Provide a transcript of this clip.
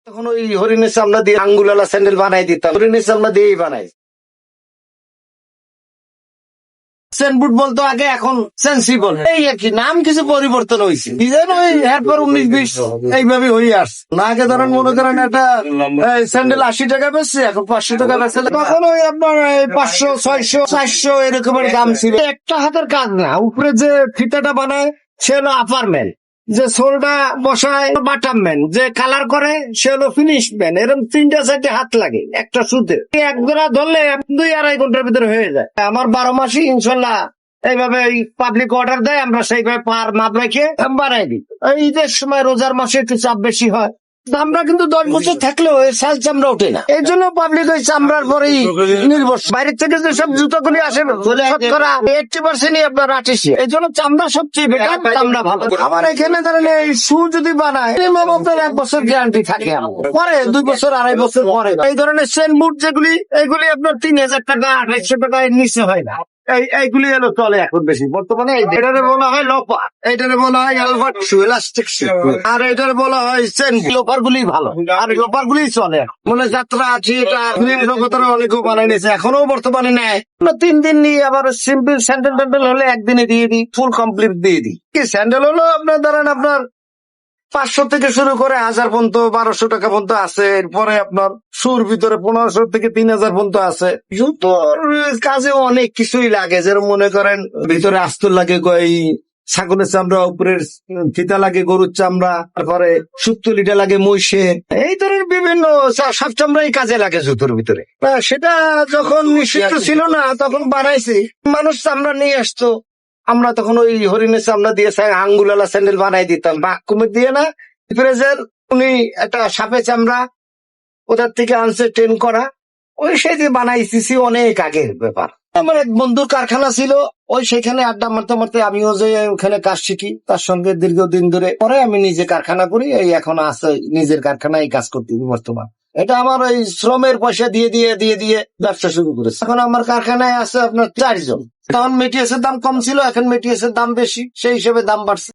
তখন ওই হরিণের চামড়া দিয়ে আঙ্গুলালা স্যান্ডেল বানাই দিতাম, হরিণের চামড়া দিয়েই বানাই। সেনবুট বলতো আগে, এখন সেন্সিবল, এই আর কি, নাম কিছু পরিবর্তন হয়েছে, ডিজাইন ওই এরপর 19-20 এইভাবে হয়ে আসছে। না আগে ধরেন মনে করেন একটা স্যান্ডেল 80 টাকা বেচছে, এখন 500 টাকা বেচছে। তখন ওই আপনার 500, 600, 400 এরকমের দাম ছিল। একটা হাতের কাজ না, উপরে যে ফিতাটা বানায় সে হলো আপারম্যান, যে সোলটা বসায় বাটাম ম্যান, যে কালার করে সে হলো ফিনিশ ম্যান। এরকম 3-4টে হাত লাগে একটা সুতে। এক জোড়া ধরলে 2-2.5 ঘন্টার ভিতরে হয়ে যায়। আমার 12 মাসই ইনশাল্লাহ এইভাবে পাবলিক অর্ডার দেয়, আমরা সেইভাবে পার মাপ রেখে বানাই দিই। এই ঈদের সময় রোজার মাসে একটু চাপ বেশি হয়। আমরা কিন্তু 10 বছর থাকলেও এর সাল চামড়া ওঠে না, এই জন্য পাবলিক ওই চামড়ার পরেই নির্ভরশীল। বাইরের থেকে যেসব জুতোগুলি আসে 80% আপনার আর্টিসিয়ান, এই জন্য চামড়া সবচেয়ে বেটার, চামড়া ভালো। আমার এখানে ধরেন এই শু যদি বানায় মিনিমাম আপনার 1 বছর গ্যারান্টি থাকে, পরে 2 বছর 2.5 বছর পরে। এই ধরনের সেন বুট যেগুলি, এগুলি আপনার 3000 টাকা 2800 টাকা এর নিচে হয় না। এইগুলি হলো চলে এখন বেশি বর্তমানে। এটারে বলা হয় লোপার, এইটারে বলা হয় অ্যালবার্ট শু, ইলাস্টিক শু, আর এটারে বলা হয় সেন। লোপার গুলি ভালো, আর লোপার গুলি চলে। মানে যাত্রা আছে, এটা জগতের অনেকেও বানাই নিয়েছে, এখনো বর্তমানে নেয়। 3 দিন নিয়ে আবার সিম্পল স্যান্ডেল ট্যান্ডেল হলে একদিনে দিয়ে দিই, ফুল কমপ্লিট দিয়ে দিই। কি স্যান্ডেল হলো আপনার ধরেন আপনার 500 থেকে শুরু করে 1000 পর্যন্ত, 1200 টাকা পর্যন্ত আছে। এরপরে আপনার সুর ভিতরে 1500 থেকে 3000 পর্যন্ত আছে। জুতোর কাজে অনেক কিছুই লাগে, যেরকম মনে করেন ভিতরে আস্তর লাগে এই ছাগলের চামড়া, উপরের ফিতা লাগে গরুর চামড়া, তারপরে সুতলিটা লাগে মহিষের, এই ধরনের বিভিন্ন সব চামড়াই কাজে লাগে জুতোর ভিতরে। সেটা যখন নিষিদ্ধ ছিল না তখন বানাইছি, মানুষ চামড়া নিয়ে আসতো। আমরা তখন ওই হরিণের চামড়া দিয়ে আঙ্গুলালা স্যান্ডেল বানাই দিতাম, বা কুমির দিয়ে না, ফ্রেজের উনি একটা সাপে চামড়া ওদের থেকে আনছে ট্রেন করা, ওই সেই দিয়ে বানাইছি, অনেক আগের ব্যাপার। আমার এক বন্ধুর কারখানা ছিল, ওই সেখানে আড্ডা মারতে মারতে আমিও যে ওখানে কাজ শিখি, তার সঙ্গে দীর্ঘদিন ধরে। পরে আমি নিজে কারখানা করি, এই এখন আছে নিজের কারখানায় কাজ করতে বর্তমান। এটা আমার ওই শ্রমের পয়সা দিয়ে দিয়ে দিয়ে দিয়ে ব্যবসা শুরু করেছে। এখন আমার কারখানায় আছে আপনার 4 জন। তখন মেটিরিয়ালসের দাম কম ছিল, এখন মেটিরিয়ালসের দাম বেশি, সেই হিসেবে দাম বাড়ছে।